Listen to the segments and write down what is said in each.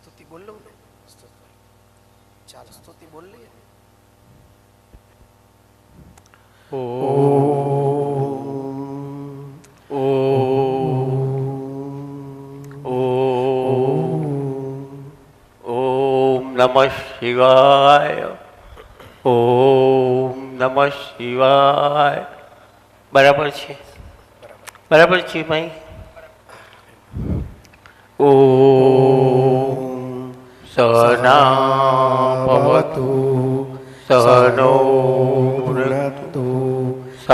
સ્તુતિ બોલ લઉં ને? ચાલ સ્તુતિ બોલ લઈએ. નમઃ શિવાય. ઓમ નમઃ શિવાય. બરાબર છે? બરાબર છે ભાઈ? ઓમ સહના ભવતુ સહનો ભુનક્તુ સહ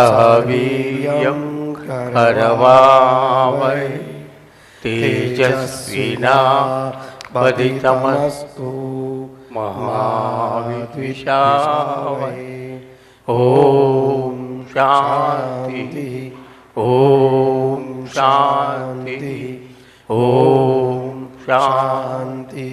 વીર્યં કરવાવહૈ તેજસ્વિનાવધીતમસ્તુ મહાવિદ્વિષાવહૈ. ઓમ શાંતિ. ઓમ શાંતિ. ઓમ શાંતિ.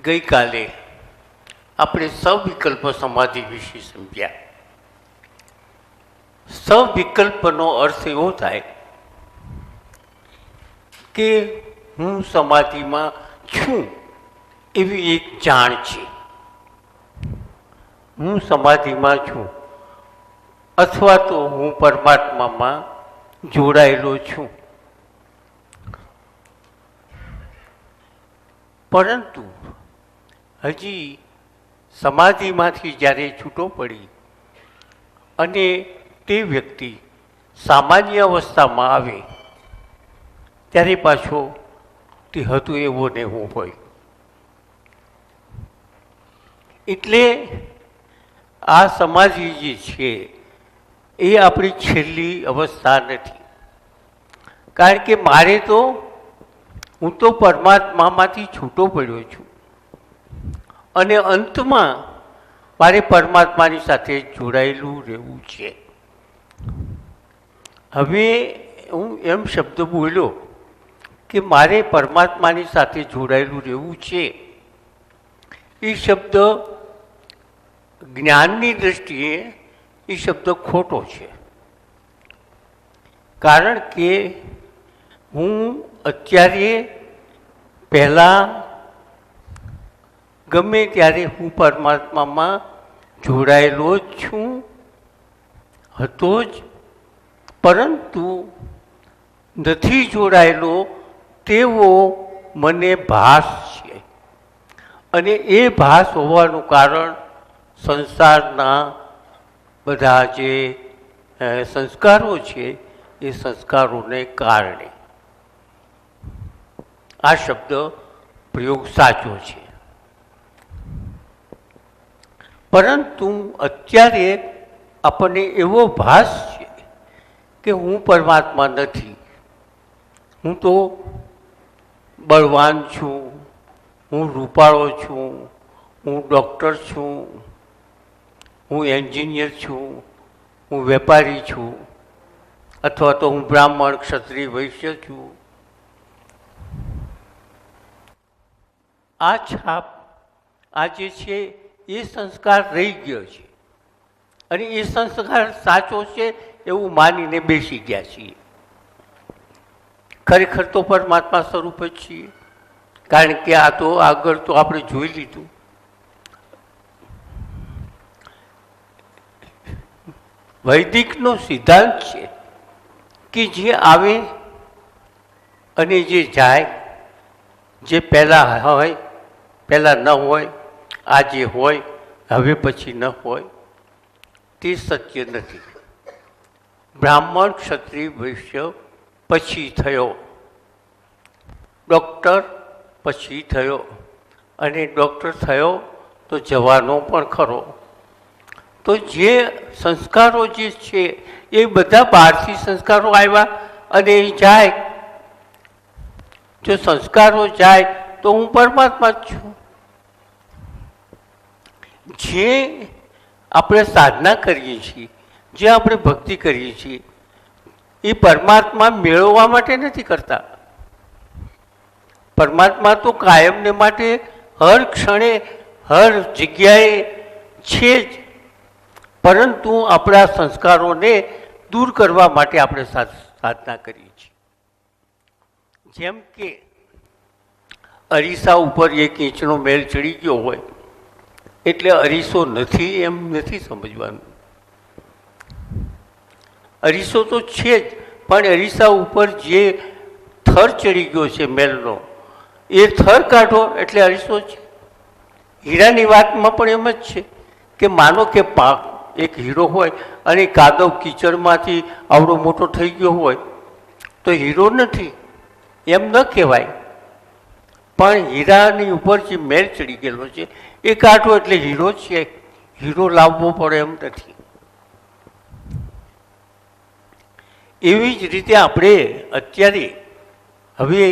ગઈકાલે આપણે સવિકલ્પ સમાધિ વિશે સમજ્યા. સવિકલ્પનો અર્થ એવો થાય કે હું સમાધિમાં છું એવી એક જાણ છે. હું સમાધિમાં છું અથવા તો હું પરમાત્મામાં જોડાયેલો છું. પરંતુ હજી સમાધિમાંથી જ્યારે છૂટો પડી અને તે વ્યક્તિ સામાન્ય અવસ્થામાં આવે ત્યારે પાછો તે હતું એવો ને એવું હોય. એટલે આ સમાધિ જે છે એ આપણી છેલ્લી અવસ્થા નથી. કારણ કે મારે તો હું તો પરમાત્મામાંથી છૂટો પડ્યો છું અને અંતમાં મારે પરમાત્માની સાથે જોડાયેલું રહેવું છે. હવે હું એમ શબ્દ બોલ્યો કે મારે પરમાત્માની સાથે જોડાયેલું રહેવું છે. એ શબ્દ જ્ઞાનની દૃષ્ટિએ એ શબ્દ ખોટો છે. કારણ કે હું અત્યારે પહેલાં ગમે ત્યારે હું પરમાત્મામાં જોડાયેલો જ છું, હતો જ, પરંતુ નથી જોડાયેલો તેવો મને ભાસ છે. અને એ ભાસ હોવાનું કારણ સંસારના બધા જે સંસ્કારો છે એ સંસ્કારોને કારણે. આ શબ્દ પ્રયોગ સાચો છે. પરંતુ અત્યારે આપણને એવો ભાસ છે કે હું પરમાત્મા નથી. હું તો બળવાન છું, હું રૂપાળો છું, હું ડૉક્ટર છું, હું એન્જિનિયર છું, હું વેપારી છું, અથવા તો હું બ્રાહ્મણ, ક્ષત્રિય, વૈશ્ય છું. આ છાપ આ જે છે એ સંસ્કાર રહી ગયો છે અને એ સંસ્કાર સાચો છે એવું માનીને બેસી ગયા છીએ. ખરેખર તો પરમાત્મા સ્વરૂપ જ છીએ. કારણ કે આ તો આગળ તો આપણે જોઈ લીધું. વૈદિકનો સિદ્ધાંત છે કે જે આવે અને જે જાય, જે પહેલાં હોય પહેલાં ન હોય, આજે હોય હવે પછી ન હોય, તે સત્ય નથી. બ્રાહ્મણ, ક્ષત્રિય, વૈશ્ય પછી થયો, ડૉક્ટર પછી થયો, અને ડૉક્ટર થયો તો જવાનો પણ ખરો. તો જે સંસ્કારો જે છે એ બધા બહારથી સંસ્કારો આવ્યા અને એ જાય. જો સંસ્કારો જાય તો હું પરમાત્મા જ છું. જે આપણે સાધના કરીએ છીએ, જે આપણે ભક્તિ કરીએ છીએ, એ પરમાત્મા મેળવવા માટે નથી કરતા. પરમાત્મા તો કાયમને માટે હર ક્ષણે હર જગ્યાએ છે જ, પરંતુ આપણા સંસ્કારોને દૂર કરવા માટે આપણે સાધના કરીએ છીએ. જેમ કે અરીસા ઉપર એક ઇંચનો મેલ ચડી ગયો હોય એટલે અરીસો નથી એમ નથી સમજવાનું. અરીસો તો છે જ, પણ અરીસા ઉપર જે થર ચડી ગયો છે મેલનો, એ થર કાઢો એટલે અરીસો છે. હીરાની વાતમાં પણ એમ જ છે કે માનો કે એક હીરો હોય અને કાદવ કીચડમાંથી આવડો મોટો થઈ ગયો હોય તો હીરો નથી એમ ન કહેવાય. પણ હીરાની ઉપર જે મેલ ચડી ગયેલો છે એ કાઢો એટલે હીરો છે. હીરો લાવવો પડે એમ નથી. એવી જ રીતે આપણે અત્યારે હવે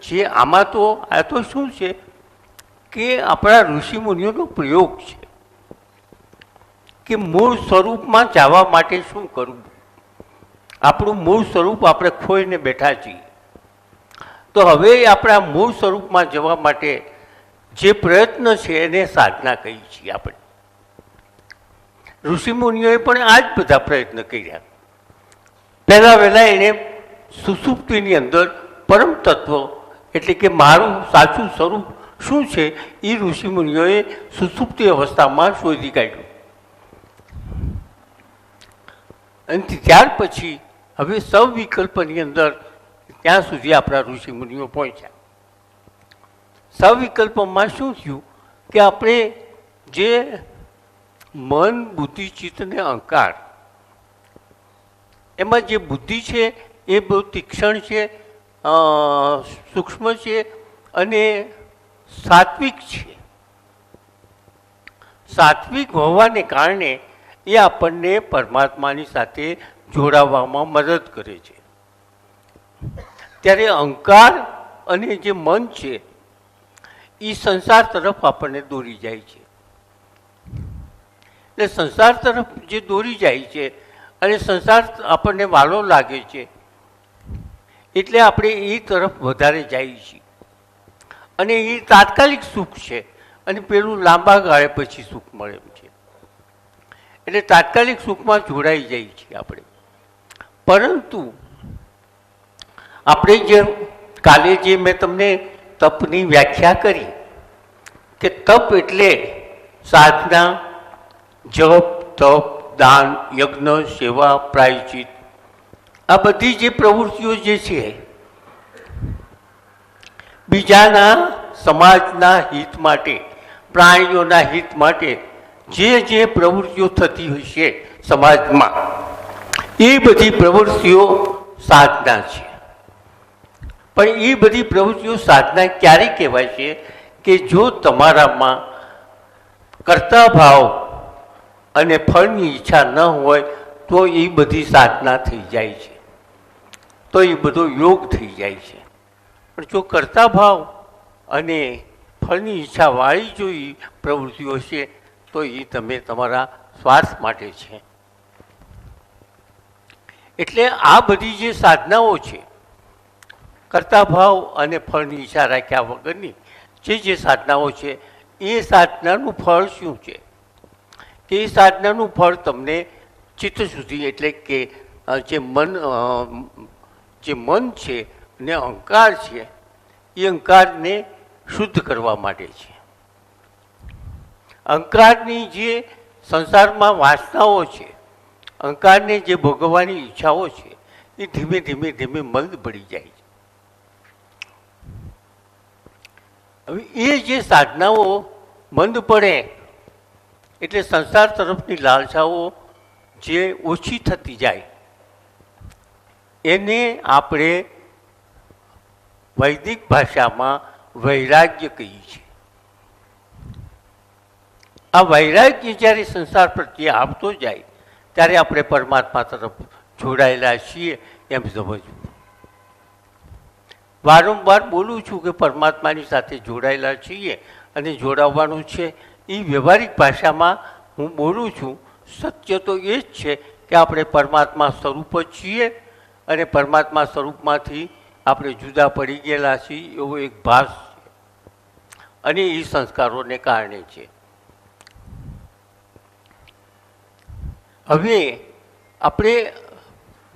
જે આમાં તો આ તો શું છે કે આપણા ઋષિમુનિઓનો પ્રયોગ છે કે મૂળ સ્વરૂપમાં જવા માટે શું કરવું. આપણું મૂળ સ્વરૂપ આપણે ખોઈને બેઠા છીએ. તો હવે આપણા મૂળ સ્વરૂપમાં જવા માટે જે પ્રયત્ન છે એને સાધના કહીએ છીએ આપણે. ઋષિમુનિઓએ પણ આ જ બધા પ્રયત્ન કર્યા. વહેલા એને સુષુપ્તિની અંદર પરમ તત્વ એટલે કે મારું સાચું સ્વરૂપ શું છે એ ઋષિમુનિઓએ સુષુપ્તિ અવસ્થામાં શોધી કાઢ્યું. અને ત્યાર પછી હવે સવિકલ્પની અંદર ત્યાં સુધી આપણા ઋષિમુનિઓ પહોંચ્યા. સવિકલ્પમાં શું થયું કે આપણે જે મન, બુદ્ધિ, ચિત્ત ને અહંકાર, એમાં જે બુદ્ધિ છે એ બહુ તીક્ષ્ણ છે, સૂક્ષ્મ છે અને સાત્વિક છે. સાત્વિક હોવાને કારણે એ આપણને પરમાત્માની સાથે જોડાવામાં મદદ કરે છે. ત્યારે અહંકાર અને જે મન છે એ સંસાર તરફ આપણને દોરી જાય છે. એટલે સંસાર તરફ જે દોરી જાય છે અને સંસાર આપણને વાલો લાગે છે એટલે આપણે એ તરફ વધારે જઈએ છીએ. અને એ તાત્કાલિક સુખ છે અને પેલું લાંબા ગાળે પછી સુખ મળે એમ છે. એટલે તાત્કાલિક સુખમાં જોડાઈ જાય છીએ આપણે. પરંતુ આપણે જે કાલે જે મેં તમને તપની વ્યાખ્યા કરી કે તપ એટલે સાધના, જપ, તપ, દાન, યજ્ઞ, સેવા, પ્રાયશ્ચિત, આ બધી જે પ્રવૃત્તિઓ જે છે બીજાના સમાજના હિત માટે, પ્રાણીઓના હિત માટે જે પ્રવૃત્તિઓ થતી હોય છે સમાજમાં, એ બધી પ્રવૃત્તિઓ સાધના છે. પણ એ બધી પ્રવૃત્તિઓ સાધના ક્યારે કહેવાય છે કે જો તમારામાં કર્તા ભાવ અને ફળની ઈચ્છા ન હોય તો એ બધી સાધના થઈ જાય છે, તો એ બધો યોગ થઈ જાય છે. પણ જો કર્તા ભાવ અને ફળની ઈચ્છાવાળી જો એ પ્રવૃત્તિઓ છે તો એ તમે તમારા સ્વાર્થ માટે છે. એટલે આ બધી જે સાધનાઓ છે, કર્તા ભાવ અને ફળની ઈચ્છા રાખ્યા વગરની જે સાધનાઓ છે, એ સાધનાનું ફળ શું છે કે એ સાધનાનું ફળ તમને ચિત્ત સુધી એટલે કે જે મન છે ને અહંકાર છે એ અહંકારને શુદ્ધ કરવા માટે છે. અહંકારની જે સંસારમાં વાસનાઓ છે, અહંકારને જે ભોગવવાની ઈચ્છાઓ છે એ ધીમે ધીમે મંદ પડી જાય છે. હવે એ જે સાધનાઓ મંદ પડે એટલે સંસાર તરફની લાલસાઓ જે ઓછી થતી જાય એને આપણે વૈદિક ભાષામાં વૈરાગ્ય કહીએ છીએ. આ વૈરાગ્ય જ્યારે સંસાર પ્રત્યે આવતો જાય ત્યારે આપણે પરમાત્મા તરફ જોડાયેલા છીએ એમ સમજવું. વારંવાર બોલું છું કે પરમાત્માની સાથે જોડાયેલા છીએ અને જોડાવવાનું છે. એ વ્યવહારિક ભાષામાં હું બોલું છું. સત્ય તો એ જ છે કે આપણે પરમાત્મા સ્વરૂપ જ છીએ અને પરમાત્મા સ્વરૂપમાંથી આપણે જુદા પડી ગયેલા છીએ એવો એક ભાસ છે અને એ સંસ્કારોને કારણે છે. હવે આપણે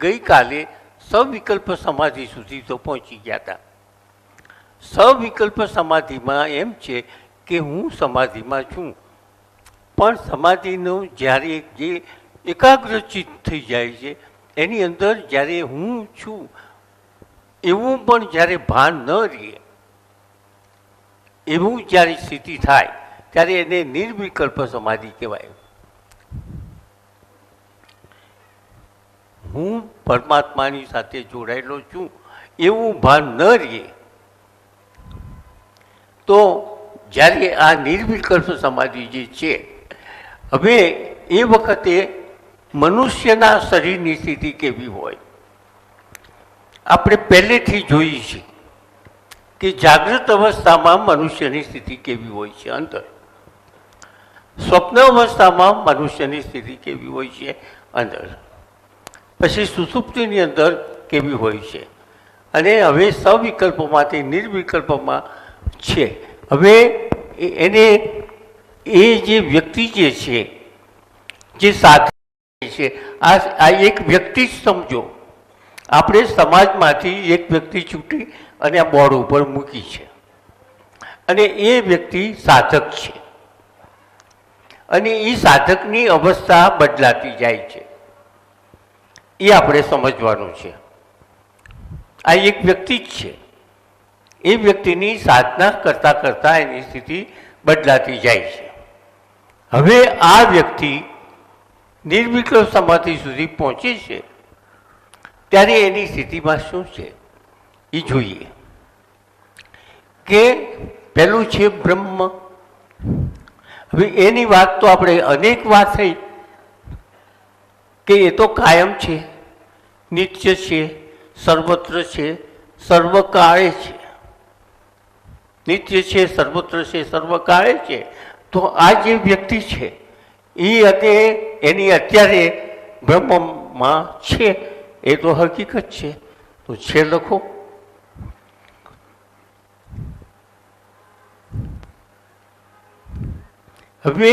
ગઈકાલે સવિકલ્પ સમાધિ સુધી તો પહોંચી ગયા હતા. સવિકલ્પ સમાધિમાં એમ છે કે હું સમાધિમાં છું, પણ સમાધિનું જ્યારે જે એકાગ્રચિત્ત થઈ જાય છે એની અંદર જ્યારે હું છું એવું પણ જ્યારે ભાન ન રહે એવું જ્યારે સ્થિતિ થાય ત્યારે એને નિર્વિકલ્પ સમાધિ કહેવાય. હું પરમાત્માની સાથે જોડાયેલો છું એવું ભાન ન રહે તો જ્યારે આ નિર્વિકલ્પ સમાધિ જે છે, હવે એ વખતે મનુષ્યના શરીરની સ્થિતિ કેવી હોય આપણે પહેલેથી જોઈએ છીએ કે જાગૃત અવસ્થામાં મનુષ્યની સ્થિતિ કેવી હોય છે અંદર, સ્વપ્ન અવસ્થામાં મનુષ્યની સ્થિતિ કેવી હોય છે અંદર, પછી સુષુપ્તિની અંદર કેવી હોય છે અને હવે સવિકલ્પમાંથી નિર્વિકલ્પમાં છે. હવે એને એ જે વ્યક્તિ જે છે જે સાધક છે આ એક વ્યક્તિ જ સમજો. આપણે સમાજમાંથી એક વ્યક્તિ છૂટી અને આ બોર્ડ ઉપર મૂકી છે અને એ વ્યક્તિ સાધક છે અને એ સાધકની અવસ્થા બદલાતી જાય છે. એ આપણે સમજવાનું છે. આ એક વ્યક્તિ જ છે. એ વ્યક્તિની સાધના કરતાં કરતાં એની સ્થિતિ બદલાતી જાય છે. હવે આ વ્યક્તિ નિર્વિકલ્પ સમાધિ સુધી પહોંચે છે ત્યારે એની સ્થિતિમાં શું છે એ જોઈએ. કે પહેલું છે બ્રહ્મ. હવે એની વાત તો આપણે અનેક વાત થઈ કે એ તો કાયમ છે, નિત્ય છે, સર્વત્ર છે, સર્વકાળે છે. નિત્ય છે, સર્વત્ર છે, સર્વકાળે છે. તો આ જે વ્યક્તિ છે એ અને એની અત્યારે બ્રહ્મમાં છે એ તો હકીકત છે. તો છે લખો. હવે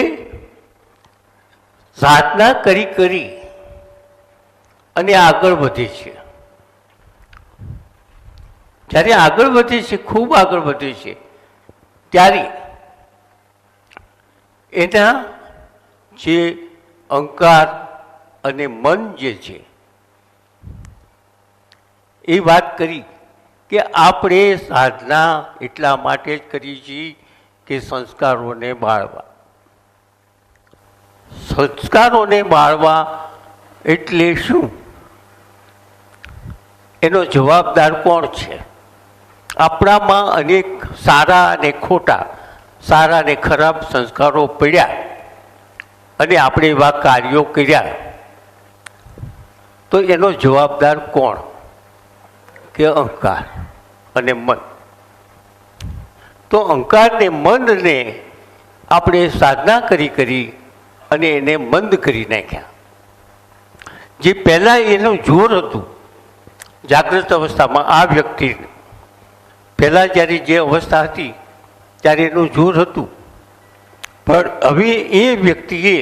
સાધના કરી કરી અને આગળ વધે છે. જ્યારે આગળ વધે છે, ખૂબ આગળ વધે છે, ત્યારે એના જે અહંકાર અને મન જે છે એ વાત કરી કે આપણે સાધના એટલા માટે જ કરીએ છીએ કે સંસ્કારોને બાળવા. સંસ્કારોને બાળવા એટલે શું? એનો જવાબદાર કોણ છે? આપણામાં અનેક સારા અને ખોટા, સારા અને ખરાબ સંસ્કારો પડ્યા અને આપણે એવા કાર્યો કર્યા તો એનો જવાબદાર કોણ? કે અહંકાર અને મન. તો અહંકાર ને મનને આપણે સાધના કરી અને એને મંદ કરી નાખ્યા. જે પહેલાં એનું જોર હતું જાગૃત અવસ્થામાં, આ વ્યક્તિને પહેલાં જ્યારે જે અવસ્થા હતી ત્યારે એનું જોર હતું, પણ હવે એ વ્યક્તિએ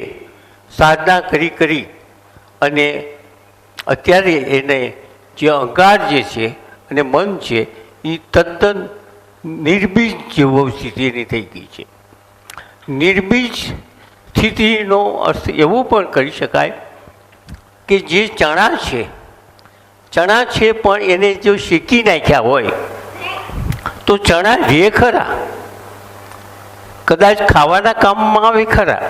સાધના કરી અને અત્યારે એને જે અહંકાર જે છે અને મન છે એ તદ્દન નિર્બીજ જેવો સ્થિતિ એની થઈ ગઈ છે. નિર્બીજ સ્થિતિનો અર્થ એવો પણ કરી શકાય કે જે ચણા છે પણ એને જો શેકી નાખ્યા હોય તો ચણા રહે ખરા, કદાચ ખાવાના કામમાં આવે ખરા,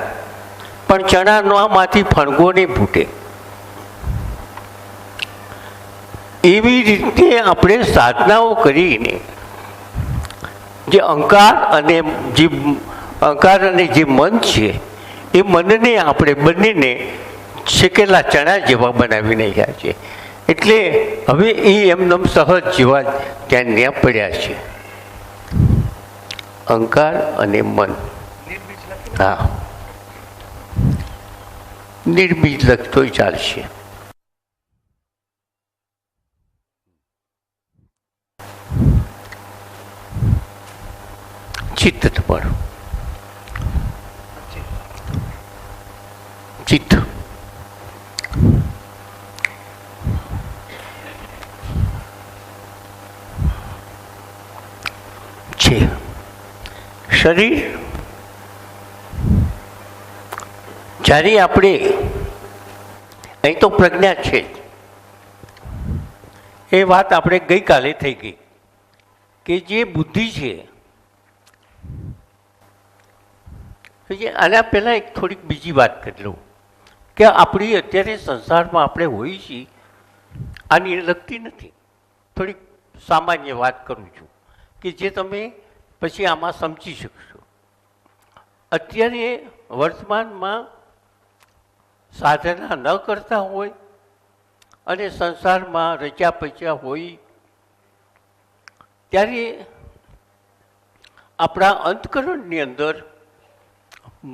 પણ ચણામાંથી ફણગો નહીં ફૂટે. એવી રીતે આપણે સાધનાઓ કરીને જે અહંકાર અને જે મન છે એ મનને આપણે બંનેને શેકેલા ચણા જેવા બનાવી નાખ્યા છે. એટલે હવે એ એમનેમ સહજ જેવા ત્યાં પડ્યા છે, અહંકાર અને મન. હા, નિર્બીજ લખતોય ચાલશે. ચિત્ત પણ ચિત્ત છે. શરીર જ્યારે આપણે અહીં તો પ્રજ્ઞા છે જ, એ વાત આપણે ગઈકાલે થઈ ગઈ કે જે બુદ્ધિ છે, આના પહેલાં એક થોડીક બીજી વાત કરી લઉં કે આપણી અત્યારે સંસારમાં આપણે હોઈએ છીએ, આની લગતી નથી, થોડીક સામાન્ય વાત કરું છું કે જે તમે પછી આમાં સમજી શકશો. અત્યારે વર્તમાનમાં સાધના ન કરતા હોય અને સંસારમાં રચ્યા પચ્યા હોય ત્યારે આપણા અંતકરણની અંદર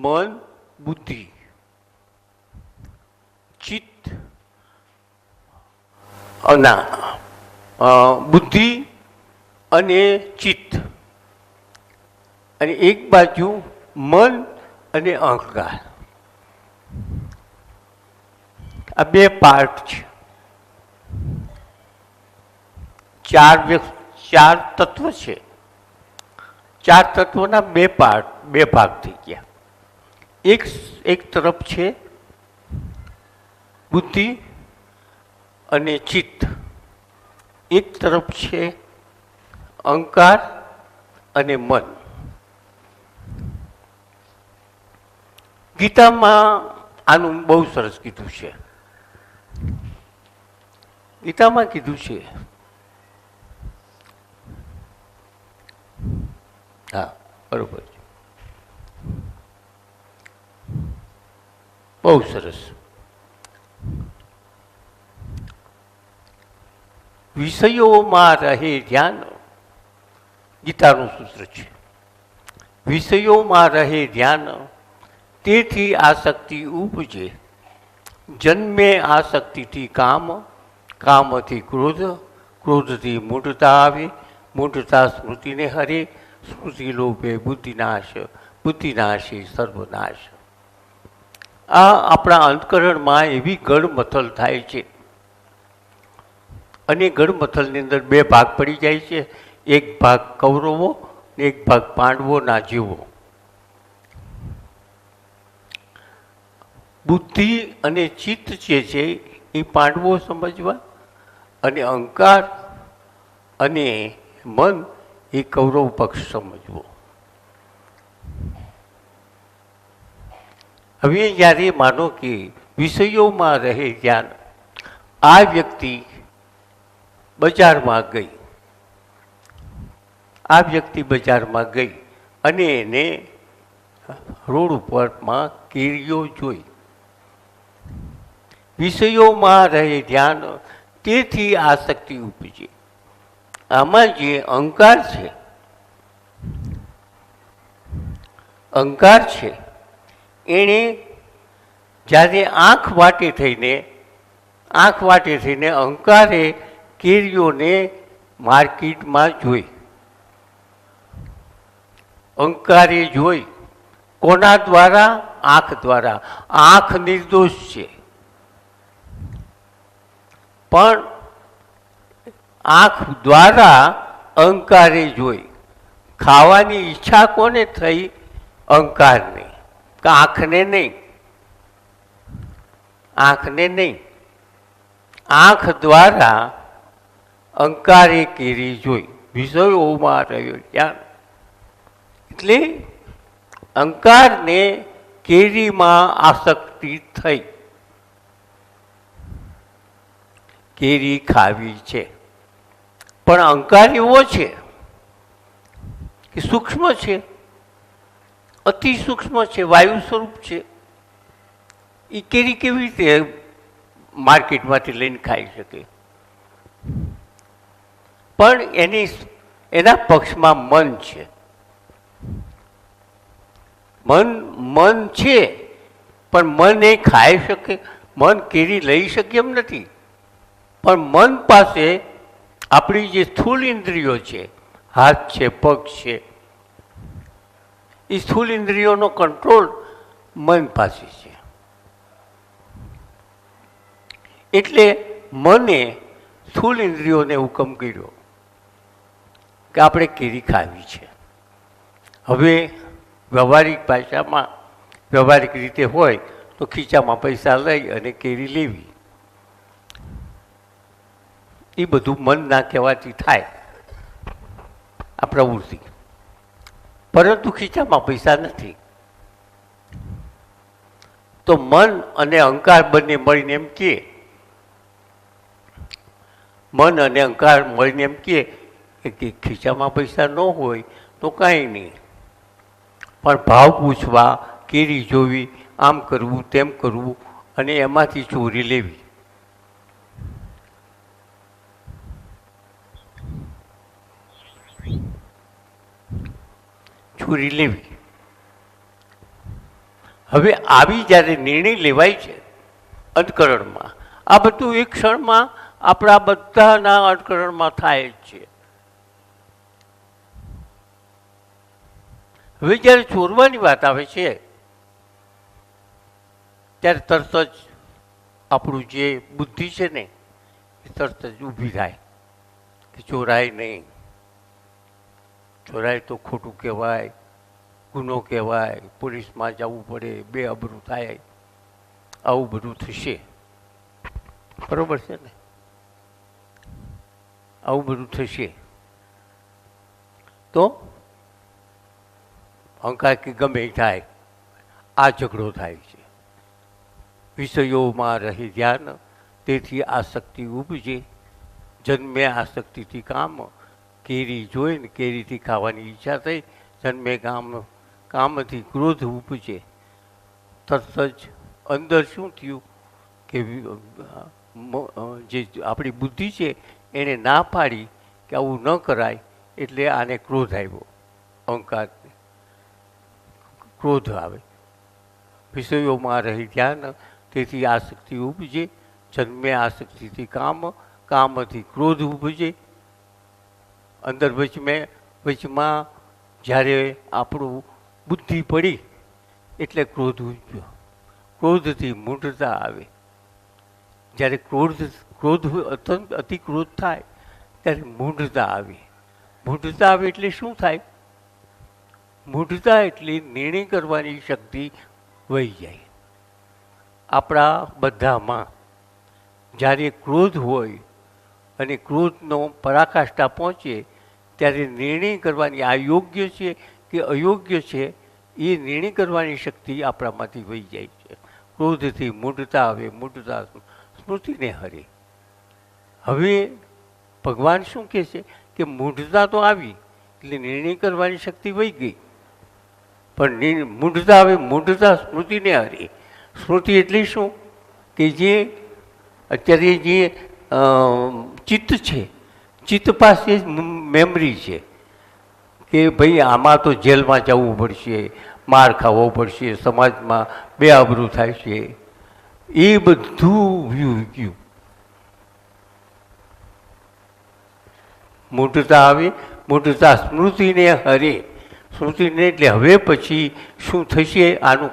મન, બુદ્ધિ, ચિત્ત બુદ્ધિ અને ચિત્ત, અને એક બાજુ મન અને અહંકાર, આ બે પાર્ટ છે. ચાર તત્વ છે. ચાર તત્વોના બે ભાગ થઈ ગયા. એક તરફ છે બુદ્ધિ અને ચિત્ત, એક તરફ છે અહંકાર અને મન. ગીતામાં આનું બહુ સરસ કીધું છે. ગીતામાં કીધું છે, હા બરોબર છે, બહુ સરસ. વિષયોમાં રહે ધ્યાન, ગીતાનું સૂત્ર છે. વિષયોમાં રહે ધ્યાન, તેથી આસક્તિ ઉપજે. જન્મે આસક્તિથી કામ, કામથી ક્રોધ, ક્રોધથી મૂઢતા આવે, મૂઢતા સ્મૃતિને હરે, સ્મૃતિ લોભે બુદ્ધિનાશ, બુદ્ધિનાશી સર્વનાશ. આ આપણા અંતકરણમાં એવી ગળમથલ થાય છે, અને ગળમથલની અંદર બે ભાગ પડી જાય છે. એક ભાગ કૌરવો, એક ભાગ પાંડવોના જેવો. બુદ્ધિ અને ચિત્ત જે છે એ પાંડવો સમજવા, અને અહંકાર અને મન એ કૌરવ પક્ષ સમજવો. હવે જ્યારે માનો કે વિષયોમાં રહે ધ્યાન, આ વ્યક્તિ બજારમાં ગઈ, આ વ્યક્તિ બજારમાં ગઈ અને એને રોડ ઉપરમાં કેરીઓ જોઈ. વિષયોમાં રહે ધ્યાન, તેથી આસક્તિ ઉપજે. આમાં જે અહંકાર છે એણે જ્યારે આંખ વાટે થઈને અહંકારે કેરીઓને માર્કેટમાં જોઈ. અહંકારે જોઈ કોના દ્વારા? આંખ દ્વારા. આંખ નિર્દોષ છે, પણ આંખ દ્વારા અહંકારે જોઈ. ખાવાની ઈચ્છા કોને થઈ? અહંકારને, કે આંખને નહીં? આંખને નહીં. આંખ દ્વારા અહંકારે કેરી જોઈ, વિષયોમાં રહ્યો ધ્યાન. એટલે અહંકારને કેરીમાં આસક્તિ થઈ. કેરી ખાવી છે. પણ અહંકાર એવો છે કે સૂક્ષ્મ છે, અતિ સૂક્ષ્મ છે, વાયુ સ્વરૂપ છે. એ કેરી કેવી રીતે માર્કેટમાંથી લઈને ખાઈ શકે? પણ એના પક્ષમાં મન છે. મન છે, પણ મન એ ખાઈ શકે, મન કેરી લઈ શકે એમ નથી. પણ મન પાસે આપણી જે સ્થૂળ ઇન્દ્રિયો છે, હાથ છે, પગ છે, એ સ્થૂળ ઇન્દ્રિયોનો કંટ્રોલ મન પાસે છે. એટલે મને સ્થૂળ ઇન્દ્રિયોને હુકમ કર્યો કે આપણે કેરી ખાવી છે. હવે વ્યવહારિક ભાષામાં વ્યવહારિક રીતે હોય તો ખીચામાં પૈસા લઈ અને કેરી લેવી, એ બધું મનના કહેવાથી થાય આ પ્રવૃત્તિ. પરંતુ ખીચામાં પૈસા નથી, તો મન અને અહંકાર બંને મળીને એમ કહે, મન અને અહંકાર મળીને એમ કહે કે ખીચામાં પૈસા ન હોય તો કાંઈ નહીં, પણ ભાવ પૂછવા, કેરી જોવી, આમ કરવું તેમ કરવું અને એમાંથી ચોરી લેવી. ચોરી લેવી. હવે આવી જ્યારે નિર્ણય લેવાય છે અંતકરણમાં, આ બધું એક ક્ષણમાં આપણા બધાના અંતકરણમાં થાય જ છે. હવે જ્યારે ચોરવાની વાત આવે છે ત્યારે તરત જ આપણું જે બુદ્ધિ છે ને એ તરત જ ઊભી થાય કે ચોરાય નહીં, ચોરાય તો ખોટું કહેવાય, ગુનો કહેવાય, પોલીસમાં જવું પડે, બે અબરું થાય, આવું બધું થશે. બરોબર છે ને? આવું બધું થશે તો અહંકાર કે ગમે થાય, આ ઝઘડો થાય છે. વિષયોમાં રહી ધ્યાન, તેથી આસક્તિ ઉપજે, જન્મે આસક્તિથી કામ. કેરી જોઈને કેરીથી ખાવાની ઈચ્છા થઈ, જન્મે કામથી ક્રોધ ઉપજે. તરત જ અંદર શું થયું કે જે આપણી બુદ્ધિ છે એણે ના પાડી કે આવું ન કરાય, એટલે આને ક્રોધ આવ્યો, અહંકાર ક્રોધ આવે. વિષયોમાં રહી ધ્યાન, તેથી આસક્તિ ઉપજે, જન્મે આસક્તિથી કામથી ક્રોધ ઉપજે. અંદર વચમાં જ્યારે આપણું બુદ્ધિ પડી એટલે ક્રોધ ઉપજ્યો. ક્રોધથી મૂઢતા આવે. જ્યારે ક્રોધ અતિ ક્રોધ થાય ત્યારે મૂઢતા આવે. મૂઢતા આવે એટલે શું થાય? મૂઢતા એટલે નિર્ણય કરવાની શક્તિ વહી જાય. આપણા બધામાં જ્યારે ક્રોધ હોય અને ક્રોધનો પરાકાષ્ઠા પહોંચે ત્યારે નિર્ણય કરવાની, આ યોગ્ય છે કે અયોગ્ય છે એ નિર્ણય કરવાની શક્તિ આપણામાંથી વહી જાય છે. ક્રોધથી મૂઢતા આવે, મૂઢતા સ્મૃતિને હરે. હવે ભગવાન શું કહે છે કે મૂઢતા તો આવી એટલે નિર્ણય કરવાની શક્તિ વહી ગઈ, પણ મૂઢતા આવે, મૂઢતા સ્મૃતિને હરે. સ્મૃતિ એટલે શું કે જે અત્યારે જે ચિત્ત છે, ચિત્ત પાસે મેમરી છે કે ભાઈ આમાં તો જેલમાં જવું પડશે, માર ખાવો પડશે, સમાજમાં બે આબરૂ થાય છે, એ બધું ગયું. મૂઢતા આવે, મૂઢતા સ્મૃતિને હરે. સ્મૃતિને એટલે હવે પછી શું થશે, આનું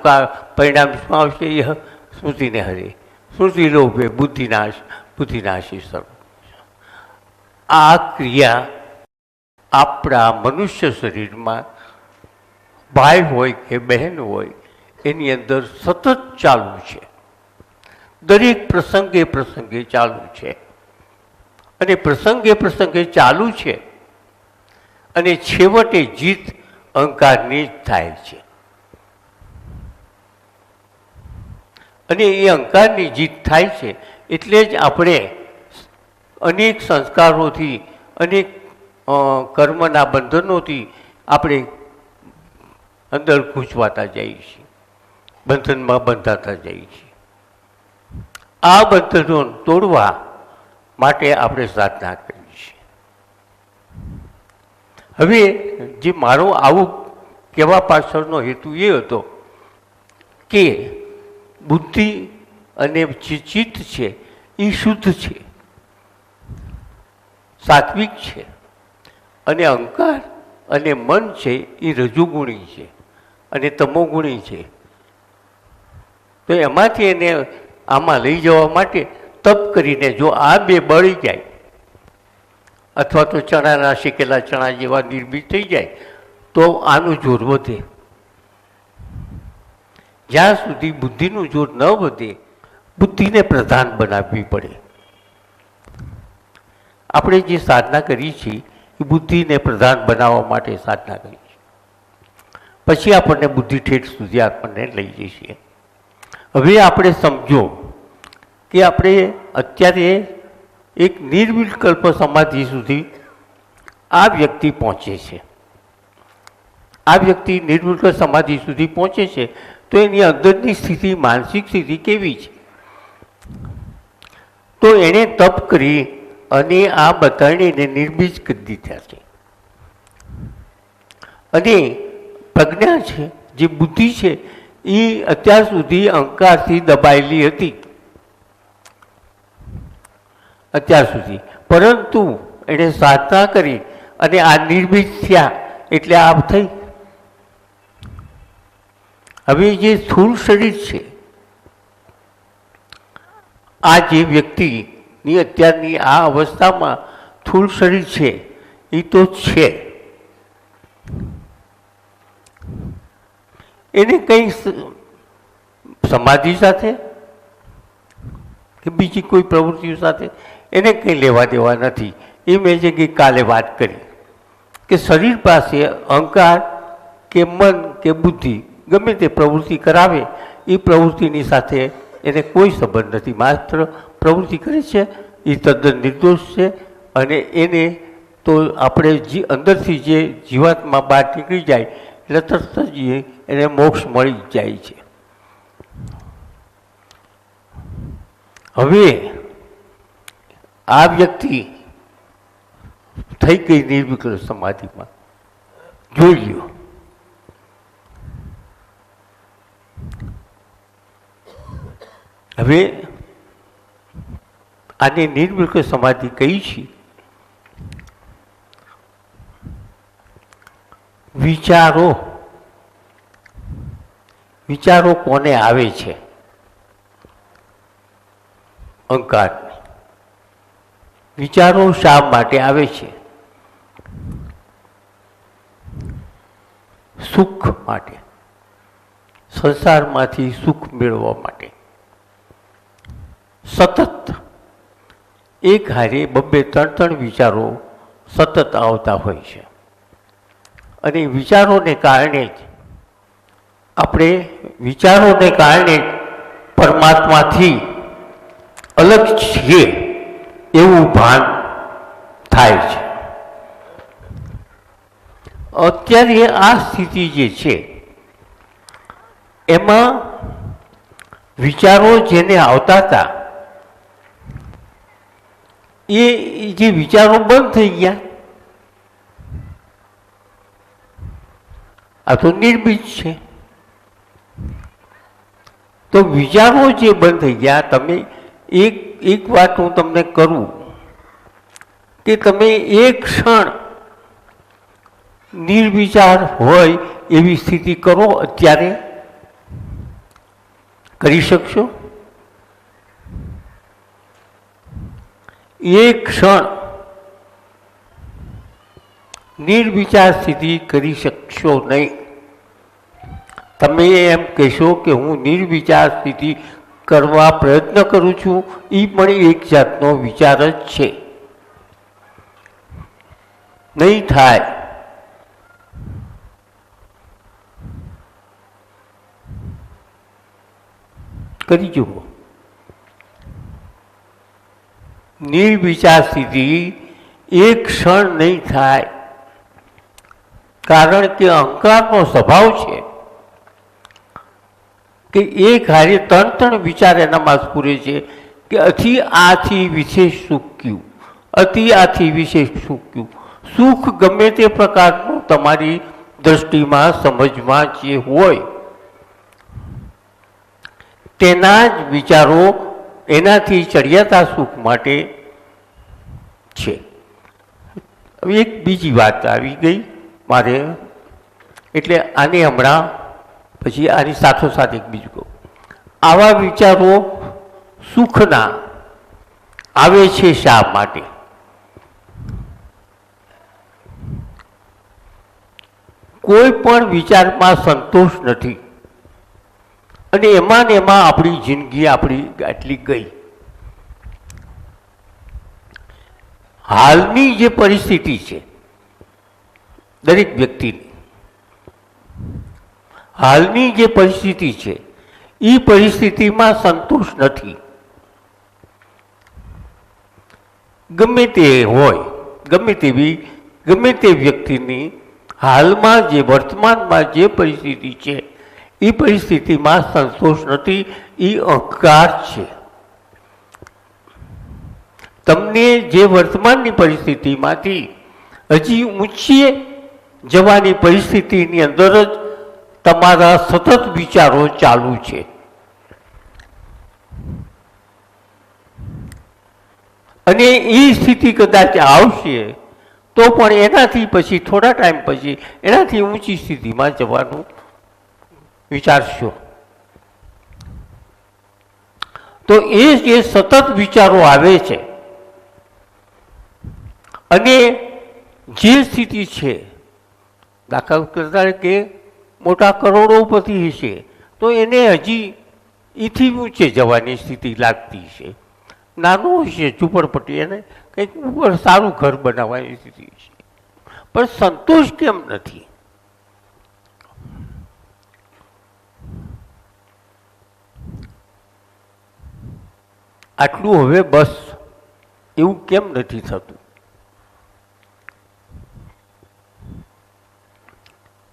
પરિણામ શું આવશે, એ સ્મૃતિને હરે. સ્મૃતિ લોભે બુદ્ધિનાશી સર્વ. આ ક્રિયા આપણા મનુષ્ય શરીરમાં ભાઈ હોય કે બહેન હોય એની અંદર સતત ચાલુ છે. દરેક પ્રસંગે ચાલુ છે, અને પ્રસંગે ચાલુ છે, અને છેવટે જીત અહંકારની જ થાય છે. અને એ અહંકારની જીત થાય છે એટલે જ આપણે અનેક સંસ્કારોથી, અનેક કર્મના બંધનોથી આપણે અંદર ગૂંચવાતા જઈએ છીએ, બંધનમાં બંધાતા જઈએ છીએ. આ બંધનો તોડવા માટે આપણે સાધના કરીએ છીએ. હવે જે મારો આવું કહેવા પાછળનો હેતુ એ હતો કે બુદ્ધિ અને જે ચિત્ત છે એ શુદ્ધ છે, સાત્વિક છે, અને અહંકાર અને મન છે એ રજોગુણી છે અને તમોગુણી છે. તો એમાંથી એને આમાં લઈ જવા માટે તપ કરીને જો આ બે બળી જાય અથવા તો ચણાના શેકેલા ચણા જેવા નિર્ભીત થઈ જાય તો આનું જોર વધે. જ્યાં સુધી બુદ્ધિનું જોર ન વધે, બુદ્ધિને પ્રધાન બનાવવી પડે. આપણે જે સાધના કરી છે એ બુદ્ધિને પ્રધાન બનાવવા માટે સાધના કરી છે. પછી આપણને બુદ્ધિ ઠેઠ સુધી આપણને લઈ જઈએ. હવે આપણે સમજો કે આપણે અત્યારે એક નિર્વિકલ્પ સમાધિ સુધી આ વ્યક્તિ પહોંચે છે. આ વ્યક્તિ નિર્વિકલ્પ સમાધિ સુધી પહોંચે છે તો એની અંદરની સ્થિતિ, માનસિક સ્થિતિ કેવી છે? તો એણે તપ કરી અને આ બધાને નિર્બીજ કરી દીધા છે. અને પ્રજ્ઞા છે, જે બુદ્ધિ છે, એ અત્યાર સુધી અહંકારથી દબાયેલી હતી અત્યાર સુધી, પરંતુ એણે સાધના કરી અને આ નિર્બીજ થયા એટલે આ થઈ. હવે જે સ્થૂળ શરીર છે, આ જે વ્યક્તિની અત્યારની આ અવસ્થામાં સ્થૂળ શરીર છે એ તો છે, એને કંઈ સમાધિ સાથે કે બીજી કોઈ પ્રવૃત્તિઓ સાથે એને કંઈ લેવા દેવા નથી. એ મેં જે કાલે વાત કરી કે શરીર પાસે અહંકાર કે મન કે બુદ્ધિ ગમે તે પ્રવૃત્તિ કરાવે, એ પ્રવૃત્તિની સાથે એને કોઈ સંબંધ નથી. માત્ર પ્રવૃત્તિ કરે છે એ તદ્દન નિર્દોષ છે અને એને તો આપણે અંદરથી જે જીવાત્મા બહાર નીકળી જાય એટલે તરત જ એને મોક્ષ મળી જાય છે. હવે આ વ્યક્તિ થઈ ગઈ નિર્વિકલ્પ સમાધિમાં, જોઈ લ્યો. હવે આને નિર્વિકલ્પ સમાધિ કઈ છે? વિચારો કોને આવે છે? અહંકાર. વિચારો શા માટે આવે છે? સુખ માટે, સંસારમાંથી સુખ મેળવવા માટે. સતત એક હારે બબ્બે ત્રણ વિચારો સતત આવતા હોય છે અને વિચારોને કારણે જ પરમાત્માથી અલગ છીએ એવું ભાન થાય છે. અત્યારે આ સ્થિતિ જે છે એમાં વિચારો જેને આવતા હતા એ જે વિચારો બંધ થઈ ગયા. આ તો નિર્બીજ છે. તો વિચારો જે બંધ થઈ ગયા, તમે એક વાત હું તમને કરું કે તમે એક ક્ષણ નિર્વિચાર હોય એવી સ્થિતિ કરો. અત્યારે કરી શકશો? એક ક્ષણ નિર્વિચાર સ્થિતિ કરી શકશો નહીં. તમે એમ કહેશો કે હું નિર્વિચાર સ્થિતિ કરવા પ્રયત્ન કરું છું, એ પણ એક જાતનો વિચાર જ છે. નહીં થાય. કરી જુઓ. નિર્વિચાર સ્થિતિ એક ક્ષણ નહીં થાય, કારણ કે અહંકારનો સ્વભાવ છે કે એક હારે ત્રણ વિચાર એનામાં પૂરે છે કે આથી વિશેષ સુખ કયું, આથી વિશેષ સુખ કયું. સુખ ગમે તે પ્રકારનું તમારી દ્રષ્ટિમાં સમજમાં જે હોય તેના જ વિચારો એનાથી ચડિયાતા સુખ માટે છે. હવે એક બીજી વાત આવી ગઈ મારે, એટલે આને હમણાં પછી આની સાથોસાથ એક બીજું કહું. આવા વિચારો સુખના આવે છે શા માટે? કોઈ પણ વિચારમાં સંતોષ નથી અને એમાં ને એમાં આપણી જિંદગી આપણી આટલી ગઈ. હાલની જે પરિસ્થિતિ છે દરેક વ્યક્તિની, હાલની જે પરિસ્થિતિ છે એ પરિસ્થિતિમાં સંતોષ નથી. ગમે તે હોય, ગમે તે વ્યક્તિની હાલમાં જે વર્તમાનમાં જે પરિસ્થિતિ છે એ પરિસ્થિતિમાં સંતોષ નથી. એ અહંકાર છે. તમને જે વર્તમાનની પરિસ્થિતિમાંથી હજી ઊંચી જવાની પરિસ્થિતિની અંદર જ તમારા સતત વિચારો ચાલુ છે. અને એ સ્થિતિ કદાચ આવશે તો પણ એનાથી પછી થોડા ટાઈમ પછી એનાથી ઊંચી સ્થિતિમાં જવાનું વિચારશો. તો એ જે સતત વિચારો આવે છે અને જે સ્થિતિ છે, દાખલા કરતા કે મોટા કરોડોપતિ હશે તો એને હજી એથી ઊંચે જવાની સ્થિતિ લાગતી છે. નાનો હશે ઝૂંપડપટ્ટી, એને કંઈક ઉપર સારું ઘર બનાવવાની સ્થિતિ છે, પણ સંતોષ કેમ નથી? આટલું હવે બસ એવું કેમ નથી થતું?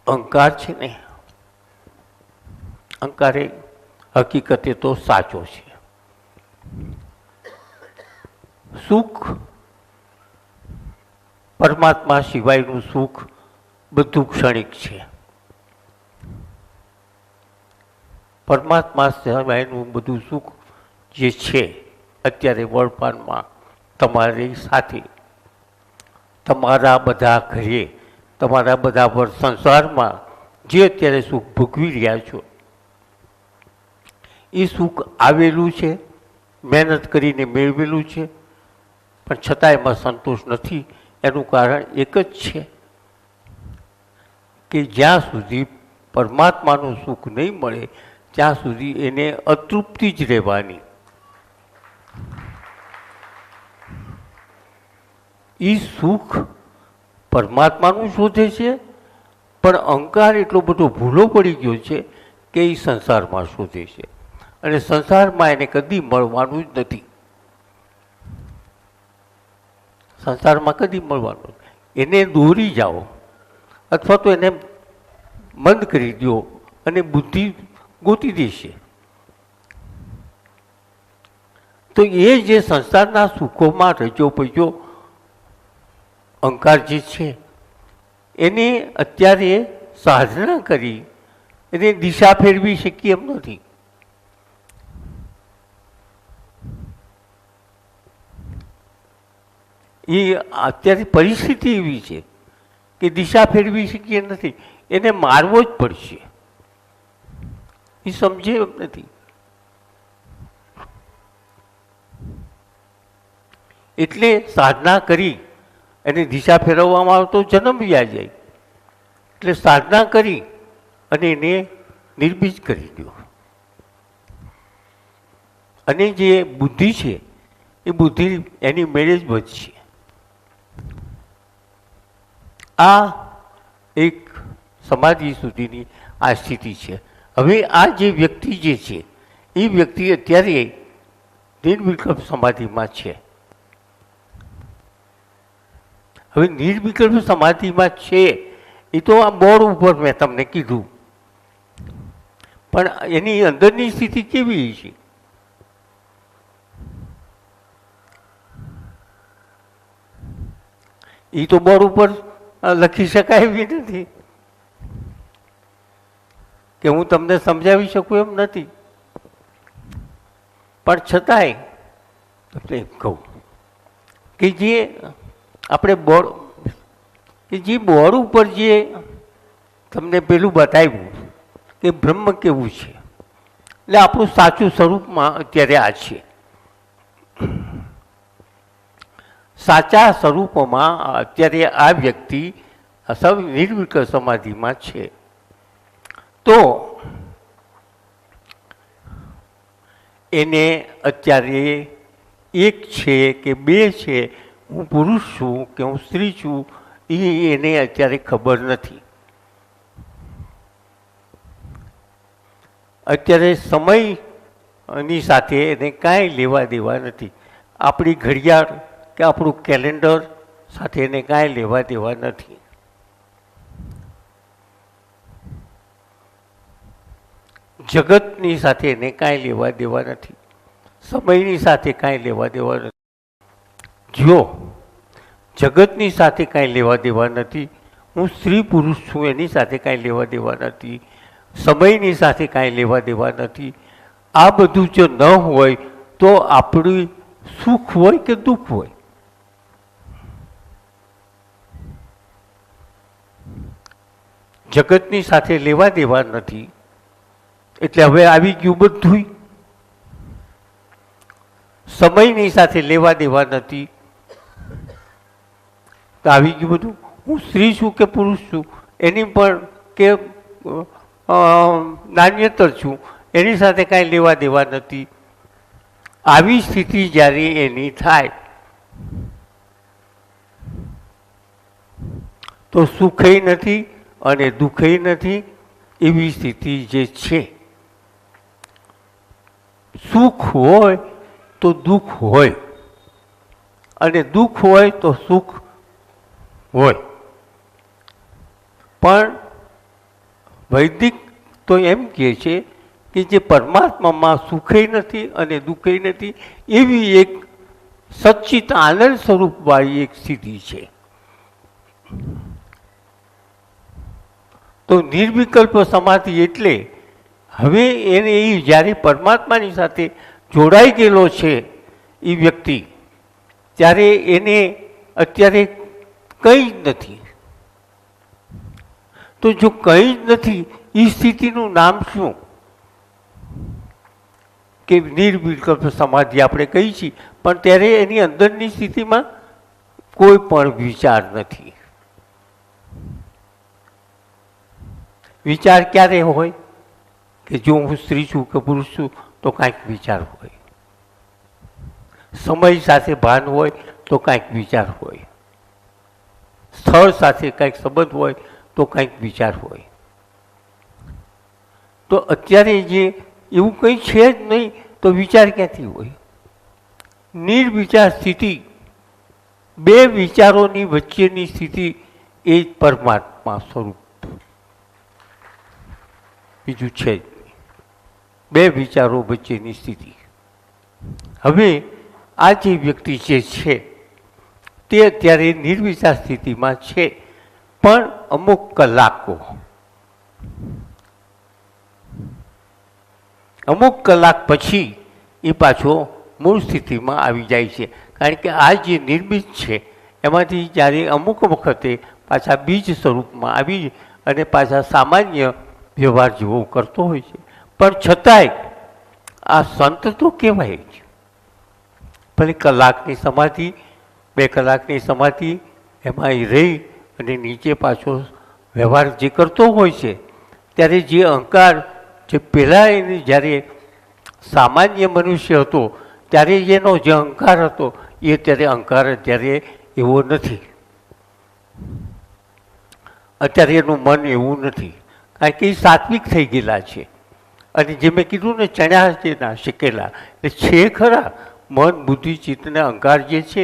અહંકાર છે ને, અહંકાર એ હકીકતે તો સાચો છે. સુખ, પરમાત્મા સિવાયનું સુખ બધું ક્ષણિક છે. પરમાત્મા સિવાયનું બધું સુખ જે છે અત્યારે વર્તમાનમાં તમારી સાથે, તમારા બધા ઘરે, તમારા બધા પર સંસારમાં જે અત્યારે સુખ ભોગવી રહ્યા છો એ સુખ આવેલું છે, મહેનત કરીને મેળવેલું છે, પણ છતાં એમાં સંતોષ નથી. એનું કારણ એક જ છે કે જ્યાં સુધી પરમાત્માનું સુખ નહીં મળે ત્યાં સુધી એને અતૃપ્તિ જ રહેવાની. એ સુખ પરમાત્માનું શોધે છે, પણ અહંકાર એટલો બધો ભૂલો પડી ગયો છે કે એ સંસારમાં શોધે છે અને સંસારમાં એને કદી મળવાનું જ નથી. સંસારમાં કદી મળવાનું, એને દોરી જાઓ અથવા તો એને બંધ કરી દો અને બુદ્ધિ ગોતી દેશે. તો એ જે સંસારના સુખોમાં રજો પજો અહંકાર જે છે એને અત્યારે સાધના કરી એને દિશા ફેરવી શકીએ એમ નથી. એ અત્યારે પરિસ્થિતિ એવી છે કે દિશા ફેરવી શકીએ નથી, એને મારવો જ પડશે. એ સમજે એમ નથી. એટલે સાધના કરી અને દિશા ફેરવવામાં આવે તો જન્મ વ્યા જાય. એટલે સાધના કરી અને એને નિર્બીજ કરી દો. અને જે બુદ્ધિ છે એ બુદ્ધિ એની મેળે જ વધશે. આ એક સમાધિ સુધીની આ સ્થિતિ છે. હવે આ જે વ્યક્તિ જે છે એ વ્યક્તિ અત્યારે નિર્વિકલ્પ સમાધિમાં છે. હવે નિર્વિકલ્પ સમાધિમાં છે એ તો આ બોર્ડ ઉપર મેં તમને કીધું, પણ એની અંદરની સ્થિતિ કેવી છે? એ તો બોર્ડ ઉપર લખી શકાય એવી નથી કે હું તમને સમજાવી શકું એમ નથી, પણ છતાંય તમને એમ કહું કે જે આપણે બોર્ડ કે જે બોર્ડ ઉપર જે તમને પેલું બતાવ્યું કે બ્રહ્મ કેવું છે, એટલે આપણું સાચું સ્વરૂપમાં અત્યારે આ છે. સાચા સ્વરૂપમાં અત્યારે આ વ્યક્તિ નિર્વિકલ્પ સમાધિમાં છે. તો એને અત્યારે એક છે કે બે છે, હું પુરુષ છું કે હું સ્ત્રી છું, એને અત્યારે ખબર નથી. અત્યારે સમયની સાથે એને કાંઈ લેવા દેવા નથી. આપણી ઘડિયાળ કે આપણું કેલેન્ડર સાથે એને કાંઈ લેવા દેવા નથી. જગતની સાથે એને કાંઈ લેવા દેવા નથી. સમયની સાથે કાંઈ લેવા દેવા નથી. જો જગતની સાથે કાંઈ લેવા દેવા નથી, હું સ્ત્રી પુરુષ છું એની સાથે કાંઈ લેવા દેવા નથી, સમયની સાથે કાંઈ લેવા દેવા નથી. આ બધું જો ન હોય તો આપણી સુખ હોય કે દુઃખ હોય, જગતની સાથે લેવા દેવા નથી. એટલે હવે આવી ગયું બધું. સમયની સાથે લેવા દેવા નથી તો આવી ગયું બધું. હું સ્ત્રી છું કે પુરુષ છું એની પણ કે નાન્યતર છું એની સાથે કાંઈ લેવા દેવા નથી. આવી સ્થિતિ જ્યારે એની થાય તો સુખય નથી અને દુઃખય નથી. એવી સ્થિતિ જે છે, સુખ હોય તો દુઃખ હોય અને દુઃખ હોય તો સુખ હોય. પણ વૈદિક તો એમ કહે છે કે જે પરમાત્મામાં સુખય નથી અને દુઃખય નથી, એવી એક સચ્ચિત આનંદ સ્વરૂપવાળી એક સ્થિતિ છે. તો નિર્વિકલ્પ સમાધિ એટલે હવે એને જ્યારે પરમાત્માની સાથે જોડાઈ ગયેલો છે એ વ્યક્તિ, ત્યારે એને અત્યારે કંઈ જ નથી. તો જો કંઈ જ નથી, એ સ્થિતિનું નામ શું? કે નિર્વિકલ્પ સમાધિ આપણે કહીએ છીએ, પણ ત્યારે એની અંદરની સ્થિતિમાં કોઈ પણ વિચાર નથી. વિચાર ક્યારે હોય? કે જો હું સ્ત્રી છું કે પુરુષ છું તો કાંઈક વિચાર હોય, સમય સાથે ભાન હોય તો કાંઈક વિચાર હોય, સ્થળ સાથે કાંઈક સંબંધ હોય તો કાંઈક વિચાર હોય. તો અત્યારે જે એવું કંઈ છે જ નહીં તો વિચાર ક્યાંથી હોય? નિર્વિચાર સ્થિતિ, બે વિચારોની વચ્ચેની સ્થિતિ એ જ પરમાત્મા સ્વરૂપ, બીજું છે જ. બે વિચારો વચ્ચેની સ્થિતિ. હવે આ જે વ્યક્તિ જે છે તે અત્યારે નિર્વિચાર સ્થિતિમાં છે, પણ અમુક કલાક પછી એ પાછો મૂળ સ્થિતિમાં આવી જાય છે. કારણ કે આ જે નિર્મિત છે એમાંથી જ્યારે અમુક વખતે પાછા બીજ સ્વરૂપમાં આવી અને પાછા સામાન્ય વ્યવહાર જેવો કરતો હોય છે. પણ છતાંય આ સંત તો કહેવાય જ. ભલે કલાકની સમાધિ, 2 કલાકની સમાધિ એમાં રહી અને નીચે પાછો વ્યવહાર જે કરતો હોય છે, ત્યારે જે અહંકાર જે પહેલાં એને જ્યારે સામાન્ય મનુષ્ય હતો ત્યારે જેનો જે અહંકાર હતો એ અત્યારે અહંકાર અત્યારે એવો નથી. અત્યારે એનું મન એવું નથી, કારણ કે એ સાત્વિક થઈ ગયેલા છે. અને જે મેં કીધું ને, ચણ્યા છે ના શીખેલા, એ છે ખરા મન બુદ્ધિ ચિત્ત ને અહંકાર જે છે